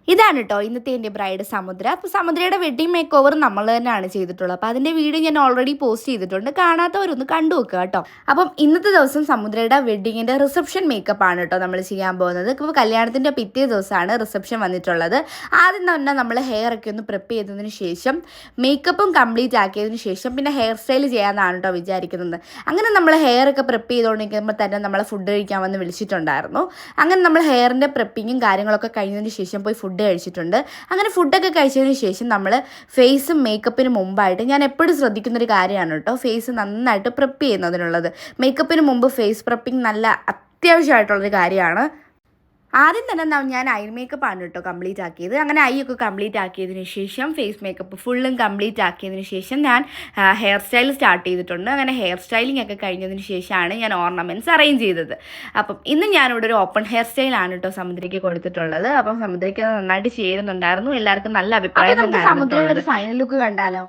ഇതാണ് കേട്ടോ ഇന്നത്തെ എൻ്റെ ബ്രൈഡ് സമുദ്ര. അപ്പോൾ സമുദ്രയുടെ വെഡ്ഡിങ് മേക്ക് ഓവർ നമ്മൾ തന്നെയാണ് ചെയ്തിട്ടുള്ളത്. അപ്പോൾ അതിൻ്റെ വീഡിയോ ഞാൻ ഓൾറെഡി പോസ്റ്റ് ചെയ്തിട്ടുണ്ട്, കാണാത്തവരൊന്ന് കണ്ടു വെക്കുക കേട്ടോ. അപ്പം ഇന്നത്തെ ദിവസം സമുദ്രയുടെ വെഡ്ഡിങ്ങിൻ്റെ റിസപ്ഷൻ മേക്കപ്പ് ആണ് കേട്ടോ നമ്മൾ ചെയ്യാൻ പോകുന്നത്. ഇപ്പോൾ കല്യാണത്തിൻ്റെ പിറ്റേ ദിവസമാണ് റിസപ്ഷൻ വന്നിട്ടുള്ളത്. ആദ്യം തന്നെ നമ്മൾ ഹെയർ ഒക്കെ ഒന്ന് പ്രിപ്പ് ചെയ്തതിന് ശേഷം മേക്കപ്പും കംപ്ലീറ്റ് ആക്കിയതിന് ശേഷം പിന്നെ ഹെയർ സ്റ്റൈൽ ചെയ്യാമെന്നാണ് കേട്ടോ വിചാരിക്കുന്നത്. അങ്ങനെ നമ്മൾ ഹെയർ ഒക്കെ പ്രിപ്പ് ചെയ്തുകൊണ്ടിരിക്കുമ്പോൾ തന്നെ നമ്മളെ ഫുഡ് കഴിക്കാൻ വന്ന് വിളിച്ചിട്ടുണ്ടായിരുന്നു. അങ്ങനെ നമ്മൾ ഹെയറിൻ്റെ പ്രിപ്പിങ്ങും കാര്യങ്ങളൊക്കെ കഴിഞ്ഞതിന് ശേഷം പോയി ഫുഡ് കഴിച്ചിട്ടുണ്ട്. അങ്ങനെ ഫുഡൊക്കെ കഴിച്ചതിന് ശേഷം നമ്മൾ ഫേസും മേക്കപ്പിന് മുമ്പായിട്ട് ഞാൻ എപ്പോഴും ശ്രദ്ധിക്കുന്നൊരു കാര്യമാണ് കേട്ടോ, ഫേസ് നന്നായിട്ട് പ്രിപ്പ് ചെയ്യുന്നതിനുള്ളത്. മേക്കപ്പിന് മുമ്പ് ഫേസ് പ്രിപ്പിങ് നല്ല അത്യാവശ്യമായിട്ടുള്ളൊരു കാര്യമാണ്. ആദ്യം തന്നെ ഞാൻ ഐ മേക്കപ്പ് ആണ് കേട്ടോ കംപ്ലീറ്റ് ആക്കിയത്. അങ്ങനെ ഐ ഒക്കെ കംപ്ലീറ്റ് ആക്കിയതിന് ശേഷം ഫേസ് മേക്കപ്പ് ഫുള്ളും കംപ്ലീറ്റ് ആക്കിയതിന് ശേഷം ഞാൻ ഹെയർ സ്റ്റൈൽ സ്റ്റാർട്ട് ചെയ്തിട്ടുണ്ട്. അങ്ങനെ ഹെയർ സ്റ്റൈലിംഗ് ഒക്കെ കഴിഞ്ഞതിന് ശേഷമാണ് ഞാൻ ഓർണമെൻറ്റ്സ് അറേഞ്ച് ചെയ്തത്. അപ്പം ഇന്ന് ഞാനിവിടെ ഒരു ഓപ്പൺ ഹെയർ സ്റ്റൈലാണ് കേട്ടോ സമുദ്രയ്ക്ക് കൊടുത്തിട്ടുള്ളത്. അപ്പം സമുദ്രയ്ക്ക് നന്നായിട്ട് ചേരുന്നുണ്ടായിരുന്നു, എല്ലാവർക്കും നല്ല അഭിപ്രായം. സമുദ്രയുടെ ഒരു ഫൈനൽ ലുക്ക് കണ്ടാലോ?